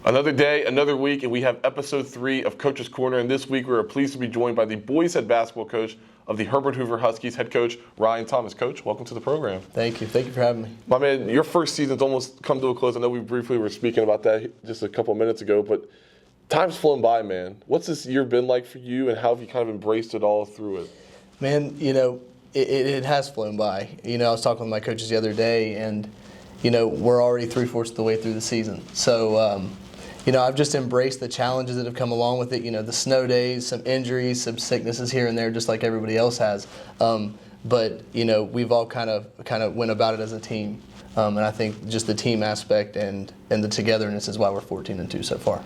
Another day, another week, and we have episode 3 of Coachees Corner. And this week, we're pleased to be joined by the boys' head basketball coach of the Herbert Hoover Huskies, head coach Ryan Thomas. Coach, welcome to the program. Thank you. Thank you for having me. My man, your first season's almost come to a close. I know we briefly were speaking about that just a couple of minutes ago, but time's flown by, man. What's this year been like for you, and how have you kind of embraced it all through it? Man, it has flown by. I was talking with my coaches the other day, and, we're already 3/4 of the way through the season. So, I've just embraced the challenges that have come along with it. The snow days, some injuries, some sicknesses here and there, just like everybody else has. But we've all kind of went about it as a team. And I think just the team aspect and the togetherness is why we're 14-2 so far.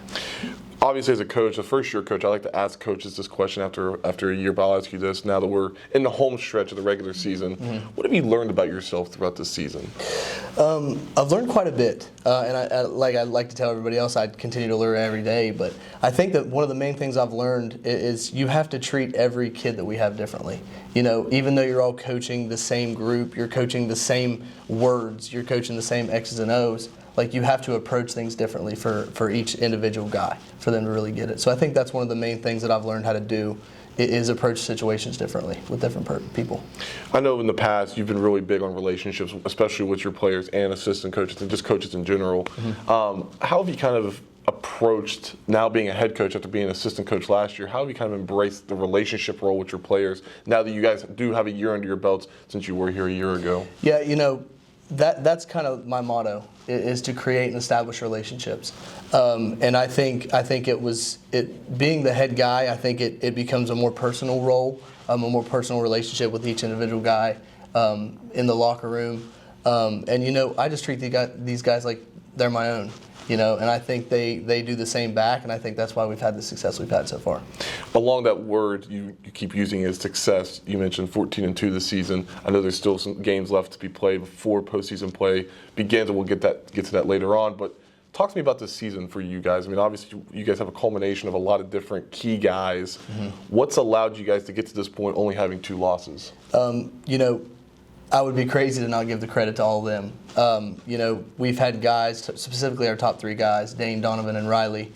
Obviously, as a coach, a first-year coach, I like to ask coaches this question after a year, but I'll ask you this now that we're in the home stretch of the regular season. Mm-hmm. What have you learned about yourself throughout this season? I've learned quite a bit, and I like to tell everybody else, I continue to learn every day. But I think that one of the main things I've learned is you have to treat every kid that we have differently. Even though you're all coaching the same group, you're coaching the same words, you're coaching the same X's and O's. Like, you have to approach things differently for each individual guy for them to really get it. So I think that's one of the main things that I've learned how to do is approach situations differently with different people. I know in the past you've been really big on relationships, especially with your players and assistant coaches and just coaches in general. Mm-hmm. How have you kind of approached now being a head coach after being an assistant coach last year? How have you kind of embraced the relationship role with your players now that you guys do have a year under your belts since you were here a year ago? Yeah, that's kind of my motto, is to create and establish relationships. And I think being the head guy, I think it becomes a more personal role, a more personal relationship with each individual guy in the locker room. And I just treat these guys like they're my own. And I think they do the same back, and I think that's why we've had the success we've had so far. Along that word you keep using is success. You mentioned 14-2 this season. I know there's still some games left to be played before postseason play begins, and we'll get to that later on. But talk to me about this season for you guys. I mean, obviously you guys have a culmination of a lot of different key guys. Mm-hmm. What's allowed you guys to get to this point only having 2 losses? I would be crazy to not give the credit to all of them. We've had guys, specifically our top 3 guys, Dane, Donovan, and Riley.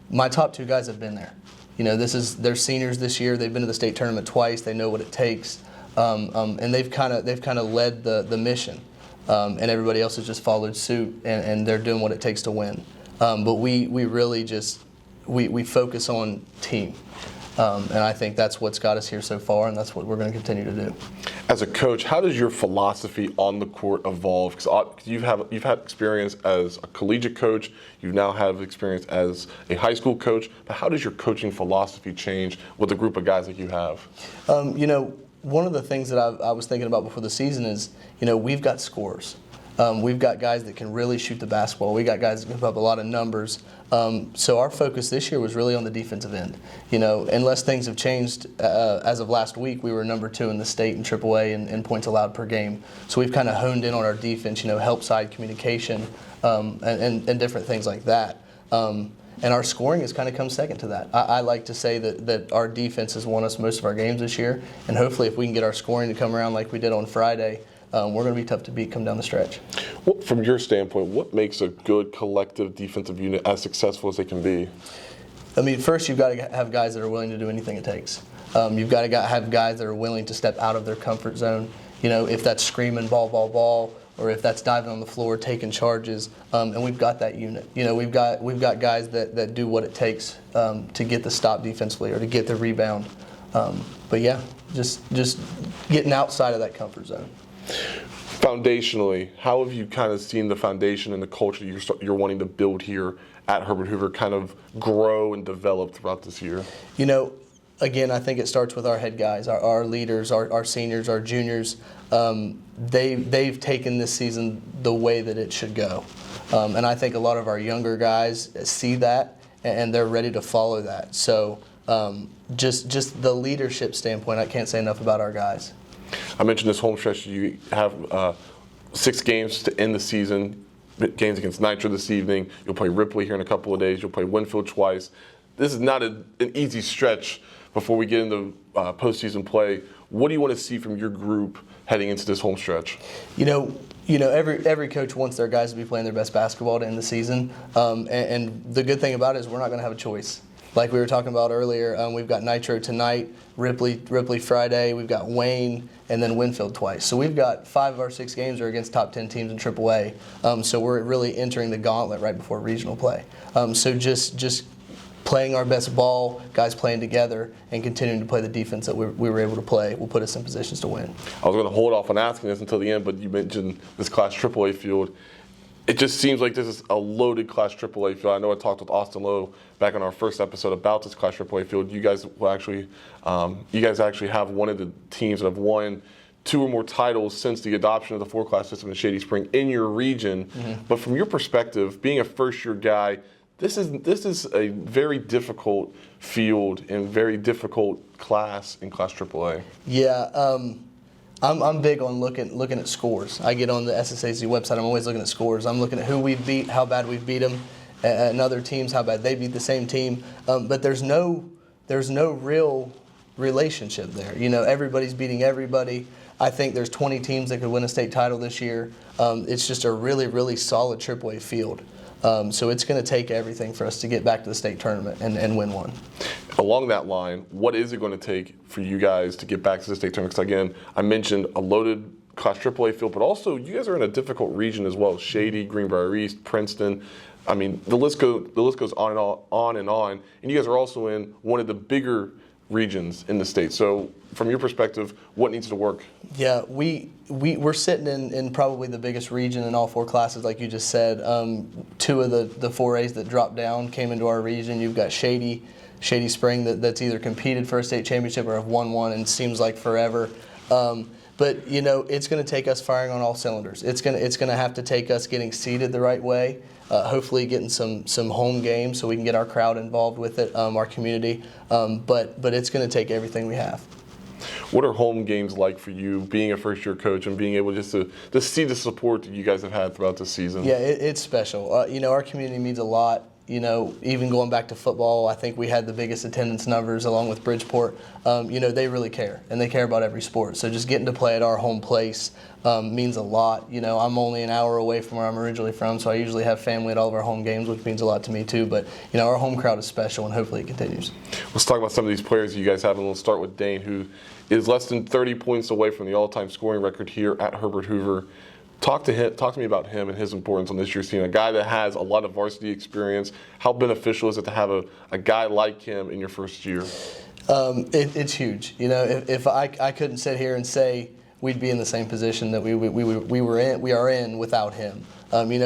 My top 2 guys have been there. They're seniors this year. They've been to the state tournament twice. They know what it takes, and they've kind of led the mission. And everybody else has just followed suit, and they're doing what it takes to win. But we really just we focus on team. And I think that's what's got us here so far, and that's what we're going to continue to do. As a coach, how does your philosophy on the court evolve? Because you've had experience as a collegiate coach, you now have experience as a high school coach, but how does your coaching philosophy change with a group of guys like you have? One of the things that I was thinking about before the season is, we've got scores. We've got guys that can really shoot the basketball. We got guys that can put up a lot of numbers. So our focus this year was really on the defensive end. Unless things have changed, as of last week, we were number 2 in the state in AAA in points allowed per game. So we've kind of honed in on our defense, help side communication, and different things like that. And our scoring has kind of come second to that. I like to say that our defense has won us most of our games this year, and hopefully if we can get our scoring to come around like we did on Friday, we're going to be tough to beat come down the stretch. Well, from your standpoint, what makes a good collective defensive unit as successful as they can be? I mean, first you've got to have guys that are willing to do anything it takes. You've got to have guys that are willing to step out of their comfort zone. If that's screaming ball, or if that's diving on the floor, taking charges, and we've got that unit. We've got guys that do what it takes to get the stop defensively or to get the rebound. But yeah, just getting outside of that comfort zone. Foundationally, how have you kind of seen the foundation and the culture you're wanting to build here at Herbert Hoover kind of grow and develop throughout this year? Again, I think it starts with our head guys, our leaders, our seniors, our juniors. They've taken this season the way that it should go. And I think a lot of our younger guys see that, and they're ready to follow that. So just the leadership standpoint, I can't say enough about our guys. I mentioned this home stretch. You have 6 games to end the season. Games against Nitro this evening. You'll play Ripley here in a couple of days. You'll play Winfield twice. This is not an easy stretch before we get into postseason play. What do you want to see from your group heading into this home stretch? every coach wants their guys to be playing their best basketball to end the season. And the good thing about it is we're not going to have a choice. Like we were talking about earlier, we've got Nitro tonight, Ripley Friday, we've got Wayne, and then Winfield twice. So we've got 5 of our 6 games are against top 10 teams in AAA. So we're really entering the gauntlet right before regional play. So just playing our best ball, guys playing together, and continuing to play the defense that we were able to play will put us in positions to win. I was going to hold off on asking this until the end, but you mentioned this Class AAA field. It just seems like this is a loaded Class AAA field. I know I talked with Austin Lowe back on our first episode about this Class AAA field. You guys actually have one of the teams that have won 2 or more titles since the adoption of the 4-class system in Shady Spring in your region. Mm-hmm. But from your perspective, being a first-year guy, this is a very difficult field and very difficult class in Class AAA. Yeah. I'm big on looking at scores. I get on the SSAC website. I'm always looking at scores. I'm looking at who we've beat, how bad we've beat them, and other teams, how bad they beat the same team. But there's no real relationship there. Everybody's beating everybody. I think there's 20 teams that could win a state title this year. It's just a really, really solid AAA field. So it's going to take everything for us to get back to the state tournament and win one. Along that line, what is it going to take for you guys to get back to the state tournament? Because again, I mentioned a loaded Class AAA field, but also you guys are in a difficult region as well. Shady, Greenbrier East, Princeton. I mean, the list goes on and on. And you guys are also in one of the bigger regions in the state. So from your perspective, what needs to work? Yeah, we're sitting in probably the biggest region in all 4 classes, like you just said. 2 of the 4As that dropped down came into our region. You've got Shady Spring that's either competed for a state championship or have won one, and seems like forever. But it's going to take us firing on all cylinders. It's going to have to take us getting seated the right way. Hopefully getting some home games so we can get our crowd involved with it, our community. But it's going to take everything we have. What are home games like for you, being a first-year coach and being able just to see the support that you guys have had throughout the season? Yeah, it's special. Our community means a lot. Even going back to football, I think we had the biggest attendance numbers along with Bridgeport. They really care, and they care about every sport. So just getting to play at our home place means a lot. I'm only an hour away from where I'm originally from, so I usually have family at all of our home games, which means a lot to me too. But, our home crowd is special, and hopefully it continues. Let's talk about some of these players you guys have, and we'll start with Dane, who is less than 30 points away from the all-time scoring record here at Herbert Hoover. Talk to me about him and his importance on this year's team. A guy that has a lot of varsity experience. How beneficial is it to have a guy like him in your first year? It's huge. If I couldn't sit here and say we'd be in the same position that we are in without him.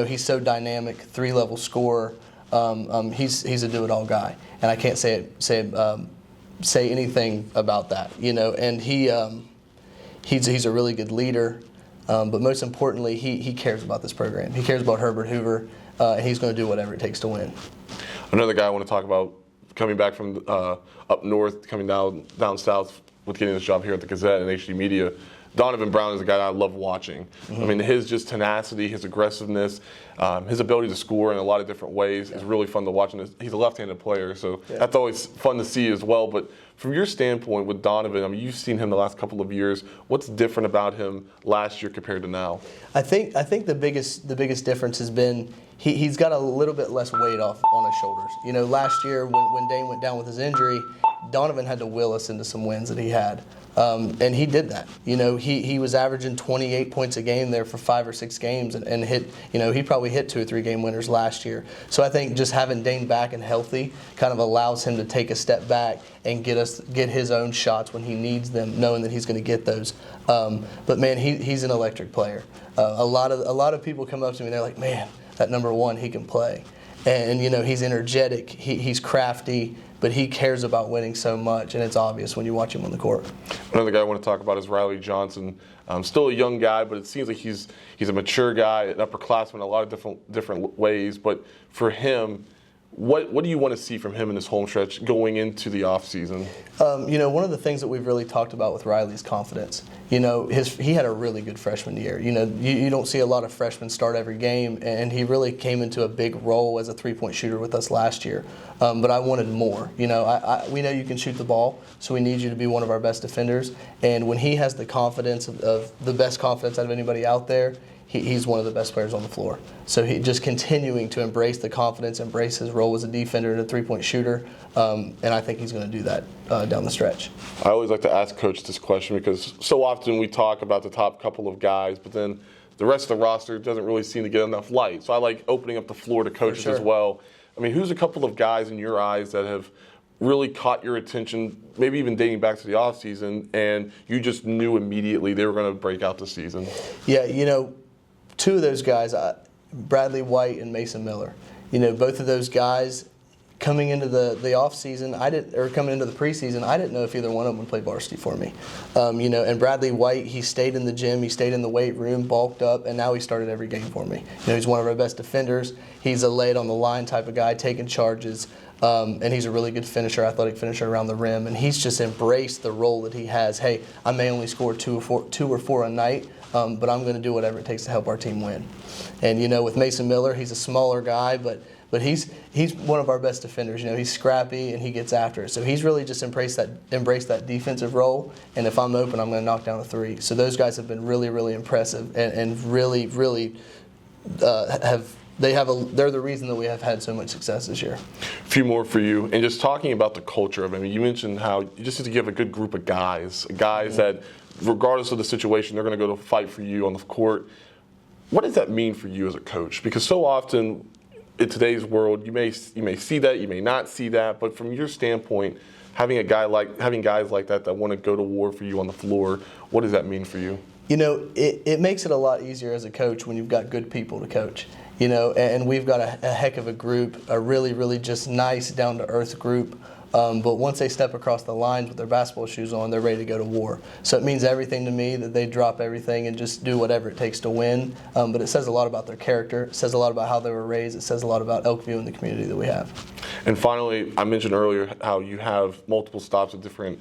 He's so dynamic, 3-level scorer. He's a do-it-all guy, and I can't say anything about that. And he's a really good leader. But most importantly, he cares about this program. He cares about Herbert Hoover, and he's going to do whatever it takes to win. Another guy I want to talk about, coming back from up north, coming down south with getting this job here at the Gazette and HD Media, Donovan Brown is a guy that I love watching. Mm-hmm. I mean, his just tenacity, his aggressiveness, his ability to score in a lot of different ways is really fun to watch. And he's a left-handed player, so that's always fun to see as well. But from your standpoint with Donovan, I mean, you've seen him the last couple of years. What's different about him last year compared to now? I think the biggest difference has been he's got a little bit less weight off on his shoulders. Last year when Dane went down with his injury, Donovan had to will us into some wins that he had. And he did that. He was averaging 28 points a game there for 5 or 6 games and hit, he probably hit 2 or 3 game winners last year. So I think just having Dane back and healthy kind of allows him to take a step back and get his own shots when he needs them, knowing that he's going to get those. But man, he's an electric player. A lot of people come up to me and they're like, man, that number 1, he can play. And he's energetic, he's crafty, but he cares about winning so much, and it's obvious when you watch him on the court. Another guy I want to talk about is Riley Johnson. Still a young guy, but it seems like he's a mature guy, an upperclassman in a lot of different ways. But for him, what do you want to see from him in this home stretch going into the offseason? One of the things that we've really talked about with Riley is confidence. He had a really good freshman year. You don't see a lot of freshmen start every game, and he really came into a big role as a 3-point shooter with us last year. But I wanted more. We know you can shoot the ball, so we need you to be one of our best defenders. And when he has the confidence of the best confidence out of anybody out there, he's one of the best players on the floor. So he just continuing to embrace the confidence, embrace his role as a defender and a three-point shooter, and I think he's going to do that down the stretch. I always like to ask Coach this question because so often we talk about the top couple of guys, but then the rest of the roster doesn't really seem to get enough light. So I like opening up the floor to coaches as well. I mean, who's a couple of guys in your eyes that have really caught your attention, maybe even dating back to the offseason, and you just knew immediately they were going to break out this season? Yeah, two of those guys, Bradley White and Mason Miller. Both of those guys coming into the off season, coming into the preseason, I didn't know if either one of them would play varsity for me. And Bradley White, he stayed in the gym, he stayed in the weight room, bulked up, and now he started every game for me. He's one of our best defenders. He's a laid on the line type of guy, taking charges, and he's a really good finisher, athletic finisher around the rim. And he's just embraced the role that he has. Hey, I may only score two or four a night, but I'm going to do whatever it takes to help our team win. And with Mason Miller, he's a smaller guy, but he's one of our best defenders. He's scrappy and he gets after it. So he's really just embraced that defensive role. And if I'm open, I'm going to knock down a three. So those guys have been really, really impressive and really, really they're the reason that we have had so much success this year. A few more for you, and just talking about the culture of it. I mean, you mentioned how you just need to give a good group of guys that, regardless of the situation, they're going to go to fight for you on the court. What does that mean for you as a coach? Because so often in today's world, you may see that, you may not see that, but from your standpoint, having guys like that want to go to war for you on the floor, what does that mean for you? It makes it a lot easier as a coach when you've got good people to coach. And we've got a heck of a group, a really, really just nice, down-to-earth group. But once they step across the lines with their basketball shoes on, they're ready to go to war. So it means everything to me that they drop everything and just do whatever it takes to win. But it says a lot about their character. It says a lot about how they were raised. It says a lot about Elkview and the community that we have. And finally, I mentioned earlier how you have multiple stops at different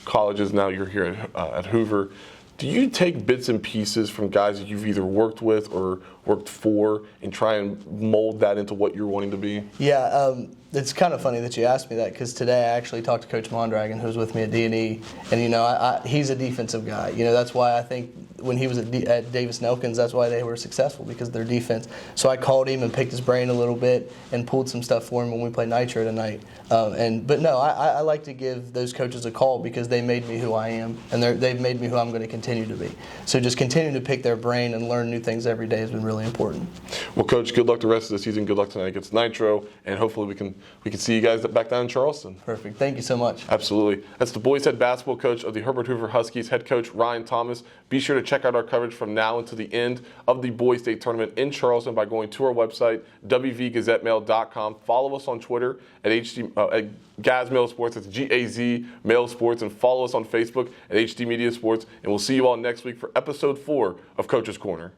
colleges. Now you're here at Hoover. Do you take bits and pieces from guys that you've either worked with or worked for and try and mold that into what you're wanting to be? Yeah, it's kind of funny that you asked me that because today I actually talked to Coach Mondragon, who's with me at D&E, and he's a defensive guy. That's why I think when he was at Davis Nelkins, that's why they were successful, because of their defense. So I called him and picked his brain a little bit and pulled some stuff for him when we played Nitro tonight. But no, I like to give those coaches a call because they made me who I am, and they've made me who I'm going to continue to be. So just continuing to pick their brain and learn new things every day has been really important. Well, Coach, good luck the rest of the season. Good luck tonight against Nitro, and hopefully we can see you guys back down in Charleston. Perfect. Thank you so much. Absolutely. That's the boys' head basketball coach of the Herbert Hoover Huskies, head coach Ryan Thomas. Be sure to check out our coverage from now until the end of the boys' state tournament in Charleston by going to our website, wvgazettemail.com. Follow us on Twitter at Gaz Mail Sports. That's GAZ Mail Sports, and follow us on Facebook at HD Media Sports. And we'll see you all next week for episode 4 of Coachees Corner.